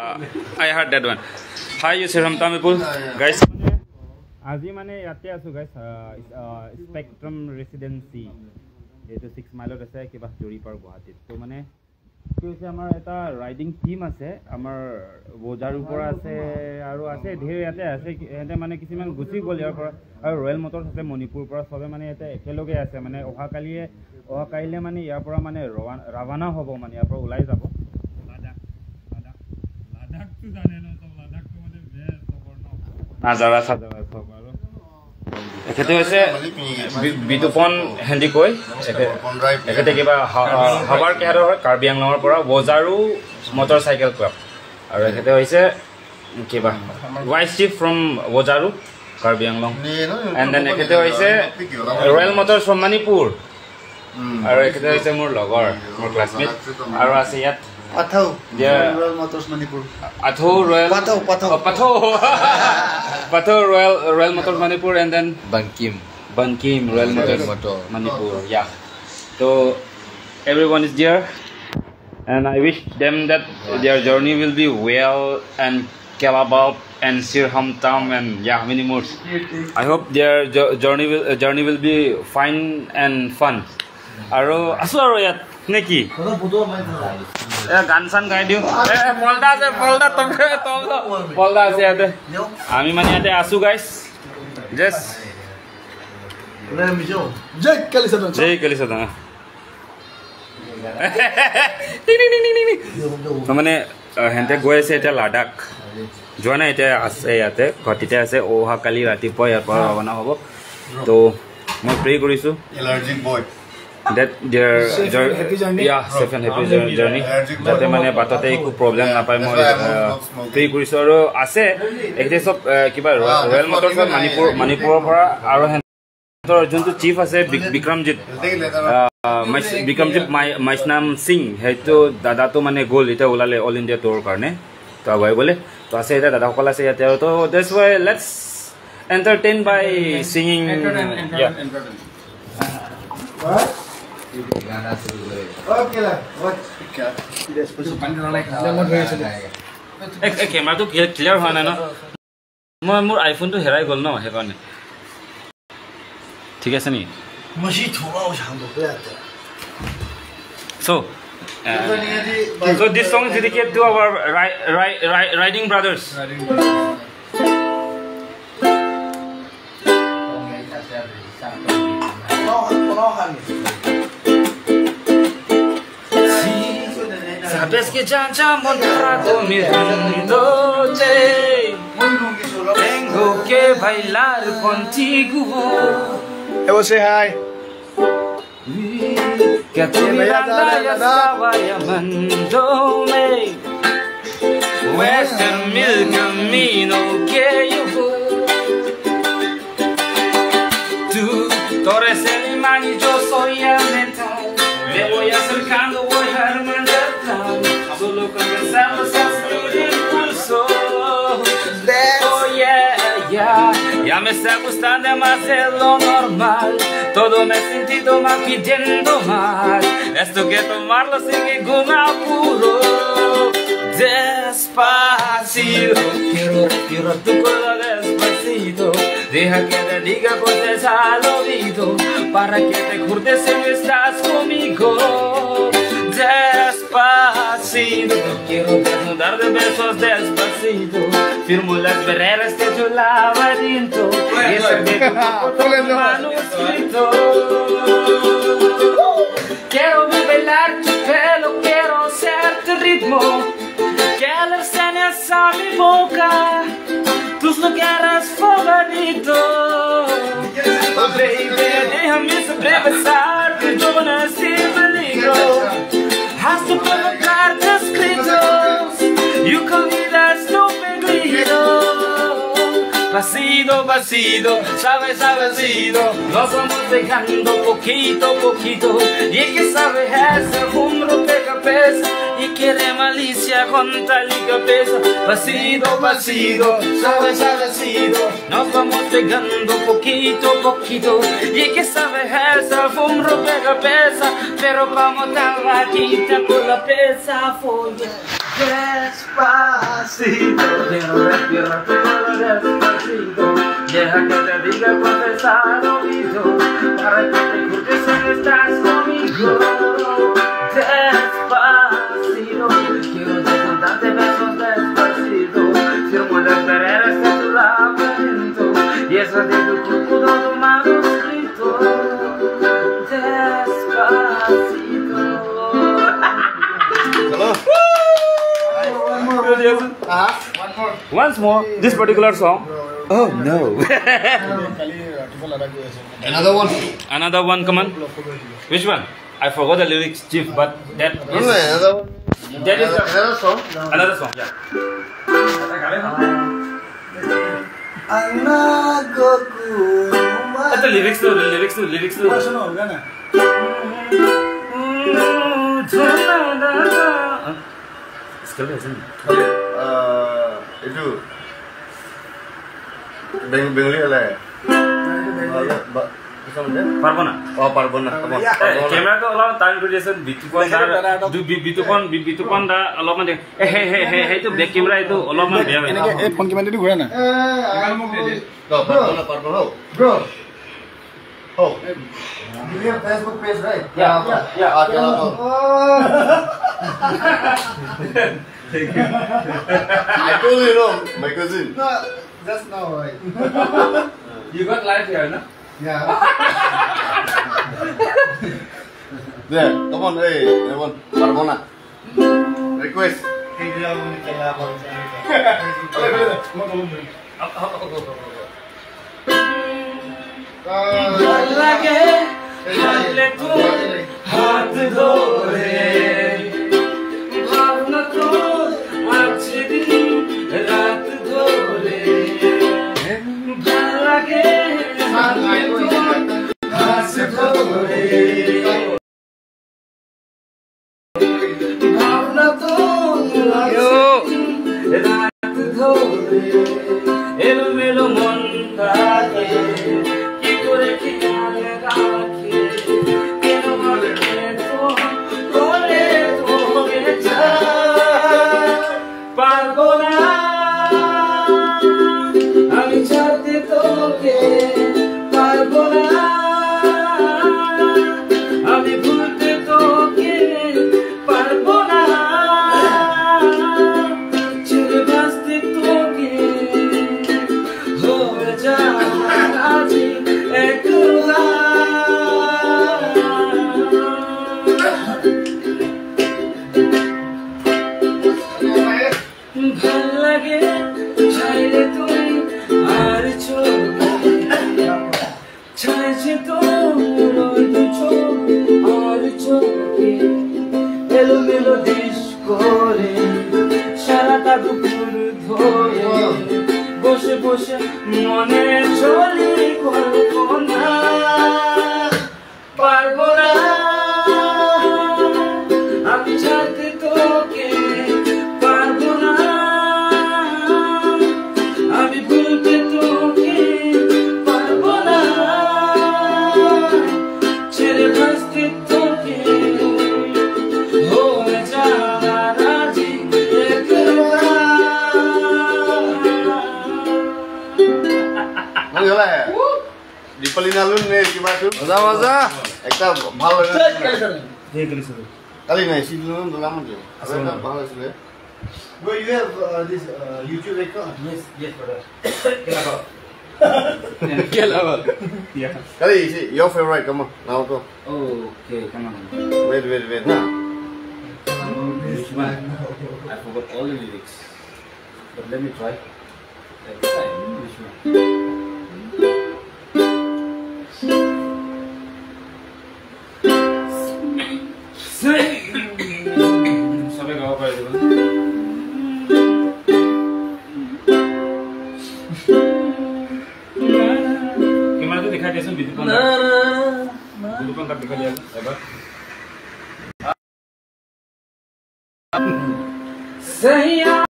I heard that one. Hi, Or Sirhamtam people, guys. Aji mane yatte asu guys. Spectrum Residency. Eto 6 mile ase kiba jori par Guwahati. To mane কি হৈছে আমাৰ এটা riding team আছে আমাৰ বজাৰৰ পৰা আছে আৰু আছে ধেৰ ইয়াতে আছে এতে মানে কিছুমান গুচি গ'ল ইয়াৰ পৰা আৰু ৰয়েল মটৰছ আছে মণিপুৰ পৰা সবে মানে ইয়াতে একেলগে আছে মানে অহা কাইলে মানে ইয়াৰ পৰা মানে ৰাৱানা হ'ব মানে ইয়াৰ পৰা ওলাই যাব লাডাখটো জানে ন তো লাডাখটো মানে বেষ্ট খবৰ ন নাজাৰা সাজাৰা সব আৰু এখেতে হৈছে বিতুপন হেন্দি কই এখেতে কিবা হাৱাৰ কেহাৰৰ কাৰ্বি আংলঙৰ পৰা বজাৰু মটৰচাইকেল ক্লাব আৰু এখেতে হৈছে কিবা ভাইস চিফ ফ্ৰম বজাৰু কাৰ্বি আংলং এণ্ড দেন এখেতে হৈছে ৰয়েল মটৰছ ফ্ৰম মণিপুৰ আৰু এখেতে হৈছে মোৰ লগৰ মোৰ ক্লাছমেট আৰু আছে ইয়াত Pathau, Royal Motors Manipur. Pathau Royal Motors Manipur and then Bankim Royal Motors Manipur. Yeah. So everyone is there, and I wish them that their journey will be well and kela and Sirhamtam and yeah many more. I hope their journey will be fine and fun. Aro asu aro yat neki. গান চান গাই দিওঁ পলদা আছে পলদা আছে ইয়াতে আমি মানে ইয়াতে আছো গাইছ জাষ্ট জয় কালিসাদা মানে হেঁতে গৈ আছে এতিয়া লাডাখ যোৱা নাই এতিয়া আছে ইয়াতে ঘটিতে আছে অহা কালি ৰাতিপুৱা ইয়াৰ পৰা ৰাওনা হ'ব তো মই প্ৰে কৰিছোঁ that their safe and happy journey jate mane batate eku problem na pai moi pray korisu aru ase ekte sob kiba royal motors manipur pora aru hentor jontu chief ase Bikramjit Maisnam Singh heto dada to mane gol eta ulale all India tour karne to abai bole to ase eta dada hokol ase yate to that's why let's entertain by singing what Okay lah. What? Después camera to clear hoy na no. Mor iPhone to herai gol no he kone. ঠিক আছে নি? Mashi thoda ho jang do ate. So this song is dedicated to our riding brothers. Sabes que ya montado mi noche tengo que bailar contigo. Hey, we'll say hi. Que tu mirada ya estaba llamándome. Este es mi camino que yo voy. Tú eres el imán y yo soy el mental. Me voy acercando, voy a armar. Solo con pensarlos hasta el impulso. Oh yeah, ya me está gustando más de lo normal. Todo me he sentido mal pidiendo más. Esto que tomarlo sin ningún apuro. Despacito, quiero tu cola despacito. Deja que te diga cosas al oído para que te acuerdes si no estás conmigo. Despacito, quiero desnudar de besos despacito. Firmo las barreras de tu laberinto y saqué tu cuerpo manuscrito. Quiero bailar tu pelo, quiero ser tu ritmo. Que le enseñes a mi boca tus lugares favoritos. Oh baby, déjame sobrepasar que yo no estoy en peligro. Has tu colocarte escritos y olvidas tu peligro. Pasito, pasito, suavecito, nos vamos dejando poquito a poquito. Y el que sabe hacer un rompecabezas y quiere malicia con tal y cabeza. Pasito, suavecito, nos vamos pegando poquito a poquito. Y el que sabe hacer un rompecabezas, pero como tal vaquita por la pesa folla. Despacito. despacito, quiero respirar tu color despacito. Deja que te diga cuando estás oído, para que te jures que estás conmigo. Despacito, quiero darte besos despacito. Firmo de esperar hasta tu laberinto, y eso de tu cuerpo todo manuscrito. Despacito. Hello. One more. Once more, this particular song. Oh no. Another one. Another one, come on. Which one? I forgot the lyrics, Chief, but that is Another one. that is Another song. another song. Yeah. That's the lyrics too. Lyrics too. Itu Bengali lah. Parbona. Oh, Parbona. Camera ko allow time duration bitupon da allow man hey to back camera itu allow man dia. Ini phone kiman itu guna na? Parbona. Bro. Oh. You have Facebook page, right? Yeah. Thank you. I told you, no, my cousin. No, just now, right? You got live here, no? Yeah. There, come on, hey, everyone, Parbona. Request. लगे हाथ तो हाथ धोरे भावना तो अच्छे दिन रात धोरे लगे हाथ तो हाथ धोरे भावना तो रात धोरे एलो मेलो मन ताके বসে বসে মনে চলি কল্পনা পারবো না আমি ছাড়তে তোকে পারবো না আমি ভুলতে তোকে পারবো না ছেড়ে ভাসতে তোকে হয়ে যাওয়া রাজি Dipalin nih gimana tuh? Masa. Ekta bhal Kali nahi si dulu lama tuh. Asal bhal asle. Bro, you have this YouTube account? Yes, brother. Kela. Yeah. Kali si your favorite come on. Now tuh. Okay, come on. Wait, nah. Which one? I forgot all the lyrics. But let me try. Which one? Sampai kau apa itu? Gimana tuh dikhati sun bidu pon tak dikhati ya, apa? Saya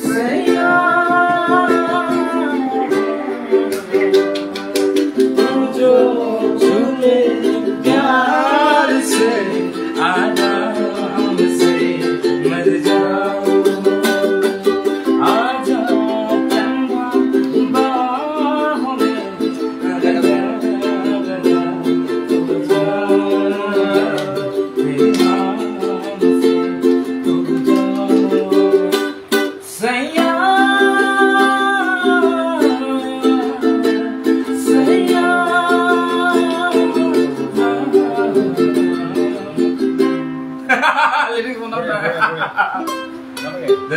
saya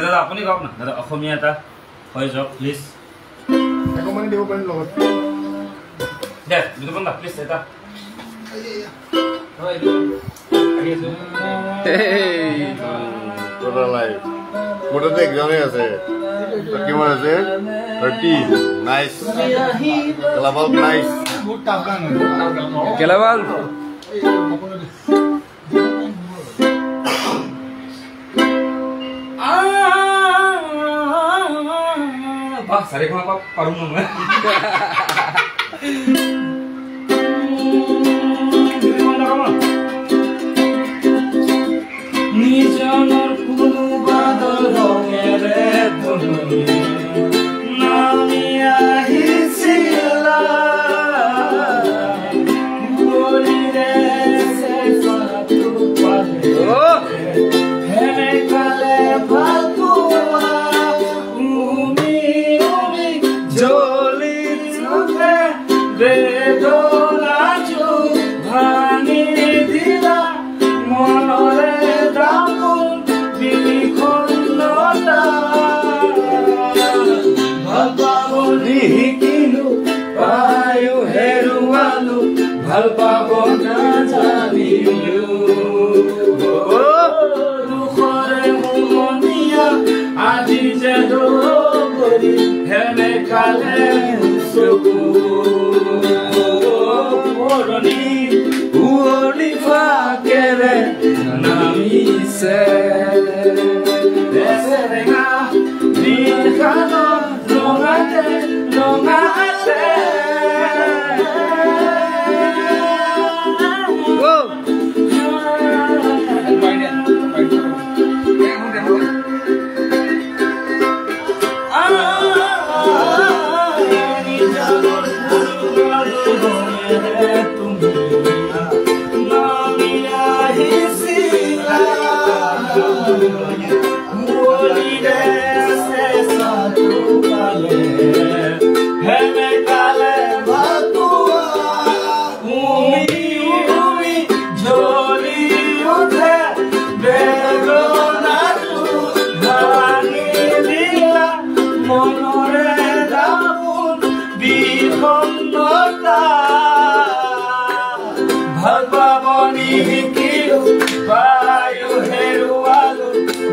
দাদা আপুনি কওক না দাদা অসমীয়া এটা হৈ যাওক please একমানে দিব পাৰিম লগত দে দুটো না প্লিজ এটা হয় তোরা লাইভ মোটাতে এক্সামে আছে কিমান আছে 30 নাইস ক্লাবাল নাইস কেলাবাল বাহ সারে খাওয়া পারুম না নিজনৰ কোনো বাদল ৰঙেৰে তুমি নামি আহিছিলা কুঁৱলীৰে চেঁচাটো পালে সেনেকালে ভাল পোৱা উমি উমি জ্বলি থাকে বেদনাটো ভাঙি দিলা মনৰে পায়ো হেৰুৱালো ভাল পাব নাজানিলো দুখৰে মুমনিয়া আজি যে দৌৰি সেনেকালে চকু পুৰণি উৱলি ফাকেৰে নামিছে দেশেৰেঙা নিশানত ৰঙাতে ৰঙাতে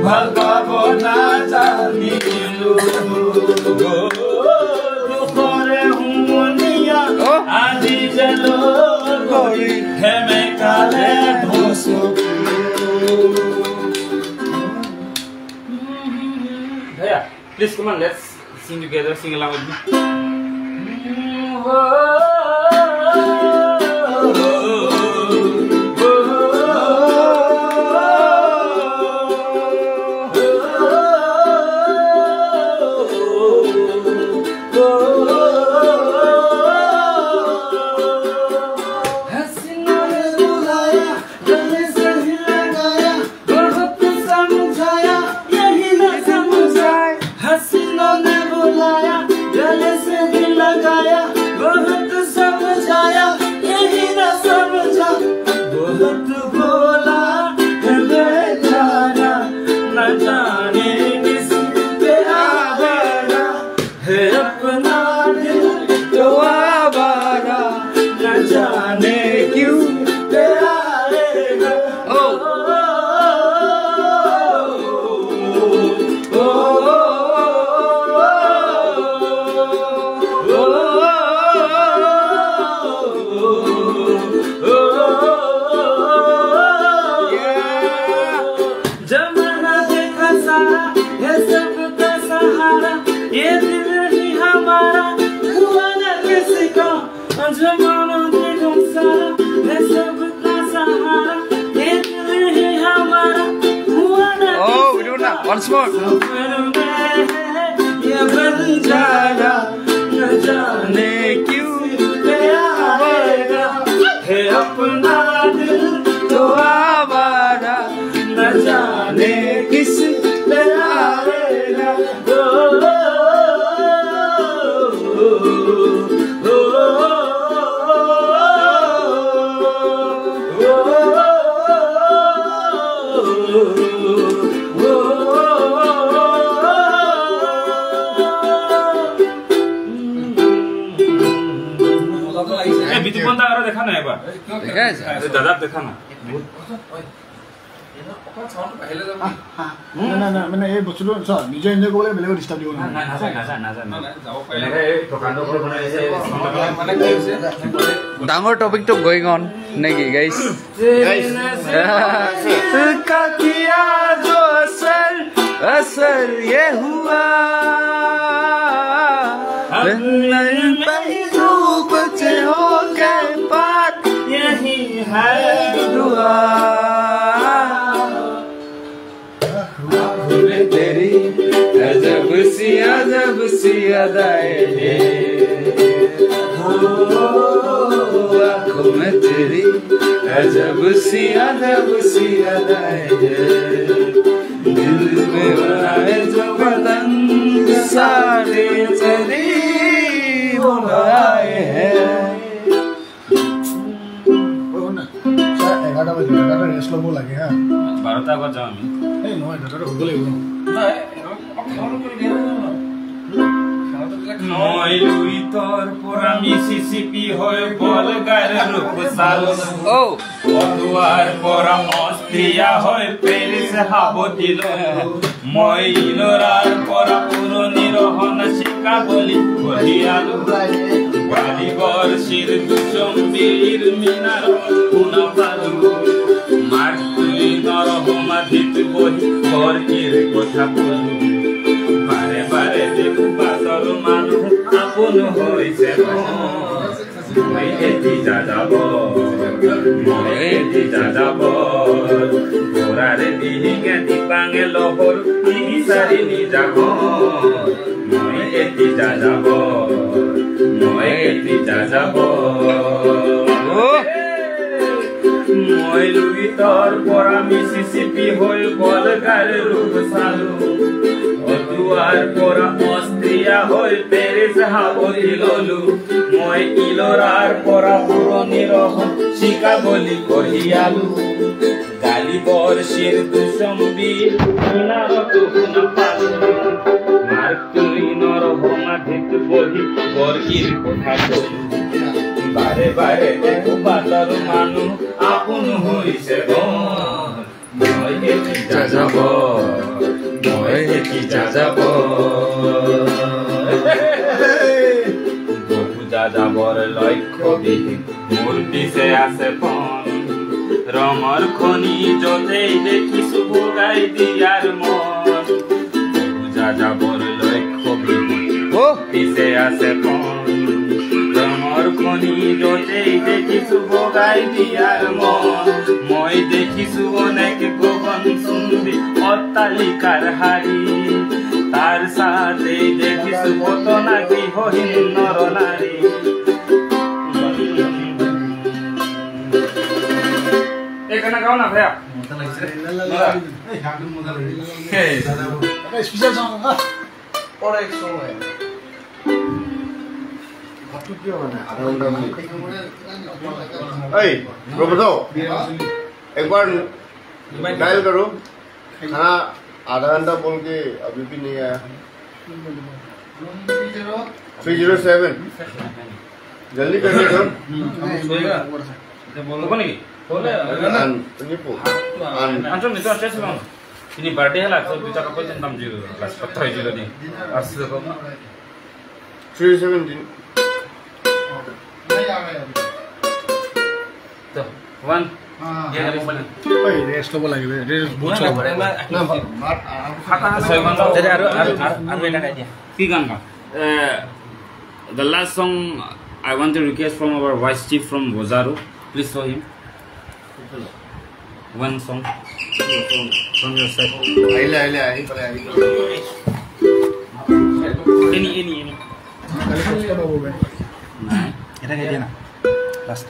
ভাল পাব নাজানিলো দুখৰে হুমনিয়া আজি যে লগৰি সেমেকালে ধচকু Bhaiya, please come on, let's sing together, sing along with me. Once more. দেখা নাই এবাৰ দাদাক দেখা না না মানে এই বস্তুটো নিজে এনজয় কৰিলে বেলেগক ডিষ্টাৰ্ব দিব ডাঙৰ টপিকটো গোয়িং অন নেকি গাইস किया जो असर ये हुआ बचे हो गए बात यही है दुआ तेरी अजब सी अदाएं आँखों में तेरी अजब सी अदाएं दिल में बनाए जो पतंग सारे चली बुलाए हैं 11টা বাজিলে এটা ৰেষ্ট ল'ব লাগে হা 12টা আগত যাওঁ আমি এই নহয় দাদাটো হ'ব লাগিব মই লুই তোৰ পৰা মিছিছিপি হৈ বলগাৰ ৰূপ চালো অদুৱাৰ পৰা অষ্ট্ৰিয়া হৈ পেৰিছ হাবতিলো মই ইলৰাৰ পৰা পুৰণি ৰহন শিকা বুলি কঢ়িয়ালো বালিবৰ শিৰ দুচম্বীৰ মিনাৰ শুনা পালো মাৰ তুলি নৰহমাধিত বহি বৰকিৰ কথা কলো বাৰে বাৰে দেখো বাটৰ মানুহ আপোন হৈছে মই এটি যাব ঘোঁৰাৰে দিহিঙে দীপাঙে লহৰ বিচাৰি নিজাব মই এটি যাব মই লুইতৰ পৰা মিছিছিপি হৈ বলগাৰ ৰূপ চালো অদুৱাৰ পৰা অষ্ট্ৰিয়া হৈ পেৰিছ হাবতি ললো মই ইলৰাৰ পৰা পুৰণি ৰহন শিকা বুলি কঢ়িয়ালো গালিবৰ শিৰ দুচম্বীৰ মিনাৰতো শুনা পালো মাৰ তুলি নৰহমাধিত বহি বৰকিৰ কথা কলো বাৰে বাৰে দেখো বাটৰ মানুহ আপোন হৈছে মই এটি যাব পূজা যাবৰ লক্ষ্য বিহীন মোৰ পিছে আছে পণ ৰঙৰ খনি য'তেই দেখিছো ভগাই দিয়াৰ মন পূজা যাবৰ লক্ষ্য বিহীন পিছে আছে পণ ৰঙৰ খনি য'তেই দেখিছো ভগাই দিয়াৰ মন মই দেখিছো অনেক গগন চুম্বী অট্টালিকাৰ হাৰি তাৰ সাথে দেখিছো পতনা গৃহহীন নৰ নাৰী এখানে গাও না ভাইয়া স্পেশাল সং और एक सॉन्ग है आपको क्यों बना आधा घंटा में रोबोटो एक बार डायल करो खाना आधा घंटा बोल के अभी भी नहीं आया 307 जल्दी करिए सर बोलो नहीं बोले अंचल नहीं तो अच्छे से बोलो ini birthday lah so bisa kapal jam 6 jilo kelas 4 jilo ni asli kok 317 tuh one ये मोबाइल ओए रेस्ट लोबो लागिबे रेस्ट बहुत सब ना खाता सही बंदा jadi aru beda aja ki gang ka the last song I want to request from our vice chief from Bozaro please show him one song from your side I ini kali kali babu be nah এটা কে দিয়া না last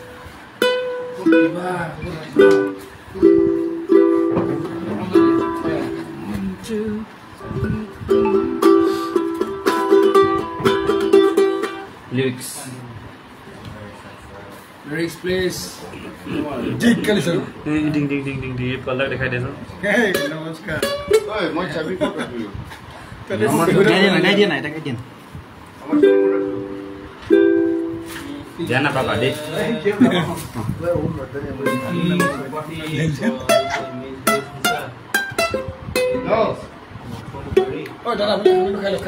lyrics please ठीक कल sir ding ding ding ding ये colour दिखाई दे sir हे नमस्कार ओए मैं चाबी को रख लियो নাই দিয়া না এটা কে দিয়া আমার चाबी को रख लियो Jangan apa-apa deh. Oh, dalam kalau.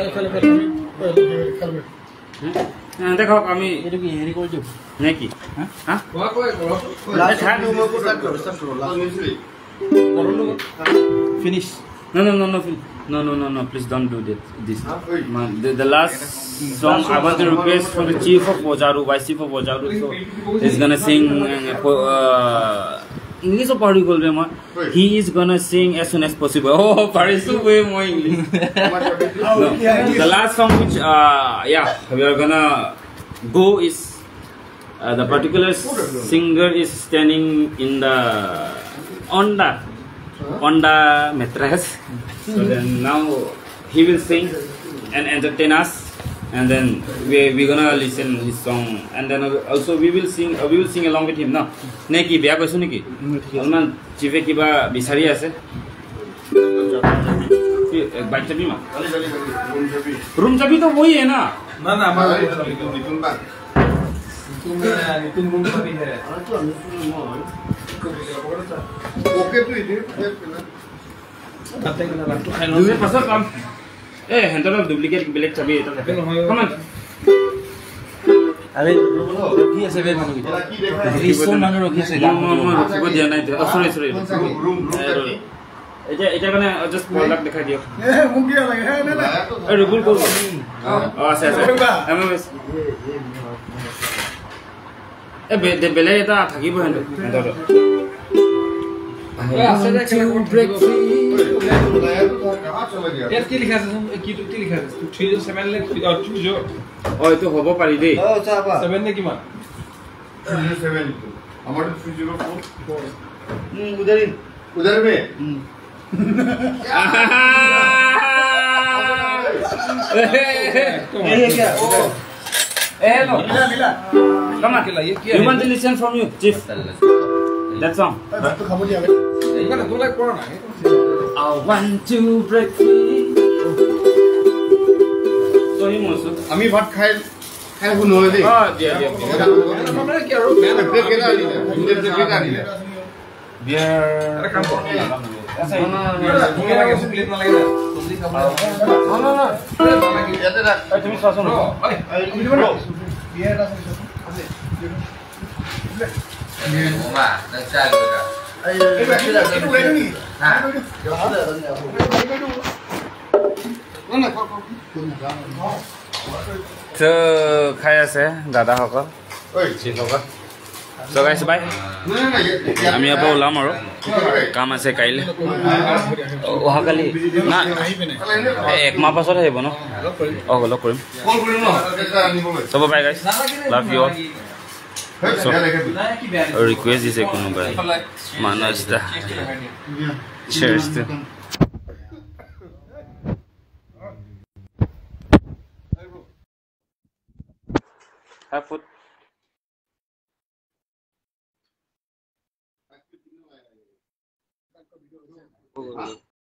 Nanti kalau kami Itu gini kau jauh. naiki, hah? Last time tu mau start kau. Finish. No. Please don't do that. This. The last song I want to request for the chief of Bojaru, vice chief of Bojaru. So he's gonna sing English or Portugal. He is gonna sing as soon as possible. Oh, Paris is way more English. No. The last song which we are gonna go is the particular singer is standing in the on the mattress. So then now he will sing and entertain us, and then we gonna listen his song, and then also we will sing along with him. No, neki beya koisu neki. Alman chife kiba bisari ase. Bike chabi ma. Room chabi to wohi hai na. ना हमारा नितुन बात नितुन room chabi hai. Okay तो इधर Dulu pasal kam. Hentar duplicate black chabi itu. Come on. अरे रोकी ऐसे वे मानो की इसको मानो रोकी ऐसे Aku dia naik. Oh sorry. Room Itu kan just product दिखा दियो. मुंगिया लगे है ना Rubul ko. Oh saya. MS. Bela itu thaki bo hentar. break free. कहाँ चला गया यार की लिखा है की लिखा है 307 ले और 2 Oh itu hobo pari deh. Oh, siapa? 7 ने किमान 307 हमारे 304 उधर में ये क्या Hello. मिला Come on. You want to listen from you, Chief? That song. तो खामोशी आ गई इनका तो लाइक कोरोना है I want to break free. So he also. अमी भात खाए हुआ दे Oh dia. हमने क्या रो मैं ब्रेक केला ली है इंडियन ब्रेक केला ली है Biar. अरे काम करो No. लगे सुप्लीट ना लगे तुमरी काम याद रख তুমি শ্বাস নো. So খাই আছে দাদা সকল চিফ সকল so guys bye আমি আকৌ ওলাম আৰু কাম আছে কাইলে অহাকালি না এক মাহ পাছত আহিব ন লগ কৰিম চব বাই গাইছ লাভ ইউ অল request দিছে কোনোবাই মানস দা cheers to have food